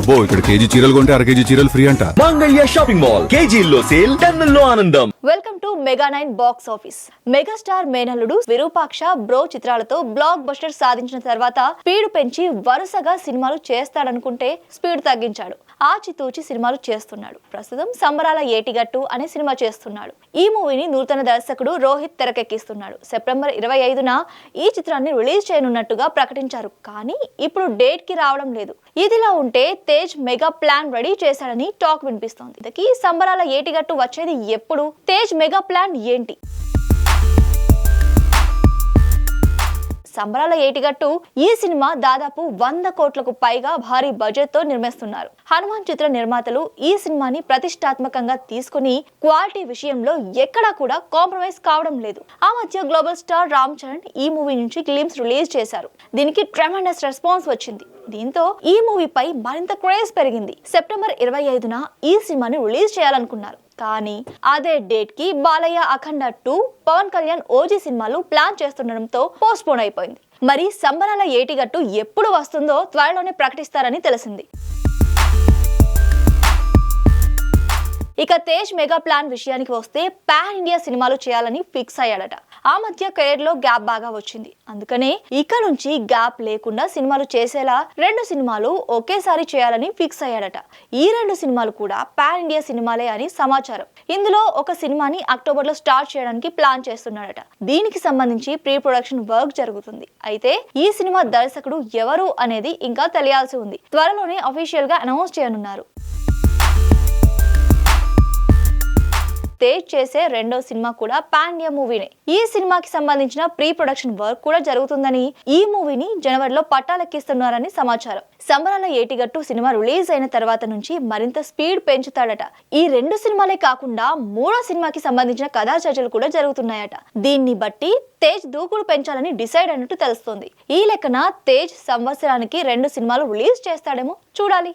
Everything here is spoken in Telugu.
అబ్బో ఇక్కడ కేజీ చీరలు కొంటే అర కేజీ చీరలు ఫ్రీ అంట. మంగళ్య షాపింగ్ మాల్ కేజీల్లో సేల్, టన్నుల్లో ఆనందం. Welcome to mega 9 box office. Megastar మేనల్లుడు విరూపాక్ష బ్రో చిత్రాలతో బ్లాక్ బస్టర్ సాధించిన తర్వాత స్పీడ్ పెంచి వరుసగా సినిమాలు చేస్తాడనుకుంటే స్పీడ్ తగ్గించాడు. ఆచితూచి సినిమాలు చేస్తున్నాడు. ప్రస్తుతం సంబరాల ఏటిగట్టు అనే సినిమా చేస్తున్నాడు. ఈ మూవీని నూతన దర్శకుడు రోహిత్ తెరకెక్కిస్తున్నాడు. సెప్టెంబర్ 25న ఈ చిత్రాన్ని రిలీజ్ చేయనున్నట్టుగా ప్రకటించారు. కానీ ఇప్పుడు డేట్ కి రావడం లేదు. ఇదిలా ఉంటే తేజ్ మెగా ప్లాన్ రెడీ చేశాడని టాక్ వినిపిస్తోంది. ఇంతకీ సంబరాల ఏటిగట్టు వచ్చేది ఎప్పుడు? తేజ్ మెగా ప్లాన్ ఏంటి? సంబరాల ఏటిగట్టు ఈ సినిమా దాదాపు 100 కోట్లకు పైగా భారీ బడ్జెట్ తో నిర్మిస్తున్నారు. హనుమాన్ చిత్ర నిర్మాతలు ఈ సినిమాని ప్రతిష్టాత్మకంగా తీసుకుని క్వాలిటీ విషయంలో ఎక్కడా కూడా కాంప్రమైజ్ కావడం లేదు. ఆ మధ్య గ్లోబల్ స్టార్ రామ్ చరణ్ ఈ మూవీ నుంచి గ్లిమ్స్ రిలీజ్ చేశారు. దీనికి ట్రెమెండస్ రెస్పాన్స్ వచ్చింది. దీంతో ఈ మూవీపై మరింత క్రేజ్ పెరిగింది. సెప్టెంబర్ 25న ఈ సినిమాని రిలీజ్ చేయాలనుకున్నారు. కానీ అదే డేట్ కి బాలయ్య అఖండ 2, పవన్ కళ్యాణ్ ఓజీ సినిమాలు ప్లాన్ చేస్తుండడంతో పోస్ట్ పోన్ అయిపోయింది. మరి సంబరాల ఏటిగట్టు ఎప్పుడు వస్తుందో త్వరలోనే ప్రకటిస్తారని తెలిసింది. ఇక తేజ్ మెగా ప్లాన్ విషయానికి వస్తే పాన్ ఇండియా సినిమాలు చేయాలని ఫిక్స్ అయ్యాడట. ఆ మధ్య కెరీర్ లో గ్యాప్ బాగా వచ్చింది. అందుకనే ఇక నుంచి గ్యాప్ లేకుండా సినిమాలు చేసేలా 2 సినిమాలు ఒకేసారి చేయాలని ఫిక్స్ అయ్యాడట. ఈ 2 సినిమాలు కూడా పాన్ ఇండియా సినిమాలే అని సమాచారం. ఇందులో ఒక సినిమాని అక్టోబర్ లో స్టార్ట్ చేయడానికి ప్లాన్ చేస్తున్నాడట. దీనికి సంబంధించి ప్రీ ప్రొడక్షన్ వర్క్ జరుగుతుంది. అయితే ఈ సినిమా దర్శకుడు ఎవరు అనేది ఇంకా తెలియాల్సి ఉంది. త్వరలోనే అఫీషియల్ గా అనౌన్స్ చేయనున్నారు. తేజ్ చేసే 2వ సినిమా కూడా పాన్ ఇండియా మూవీనే. ఈ సినిమాకి సంబంధించిన ప్రీ ప్రొడక్షన్ వర్క్ కూడా జరుగుతుందని, ఈ మూవీని జనవరిలో పట్టాలెక్కిస్తున్నారని సమాచారం. సంబరాల ఏటిగట్టు సినిమా రిలీజ్ అయిన తర్వాత నుంచి మరింత స్పీడ్ పెంచుతాడట. ఈ 2 సినిమాలే కాకుండా 3వ సినిమాకి సంబంధించిన కథా చర్చలు కూడా జరుగుతున్నాయట. దీన్ని బట్టి తేజ్ దూకుడు పెంచాలని డిసైడ్ అన్నట్టు తెలుస్తోంది. ఈ లెక్కన తేజ్ సంవత్సరానికి 2 సినిమాలు రిలీజ్ చేస్తాడేమో చూడాలి.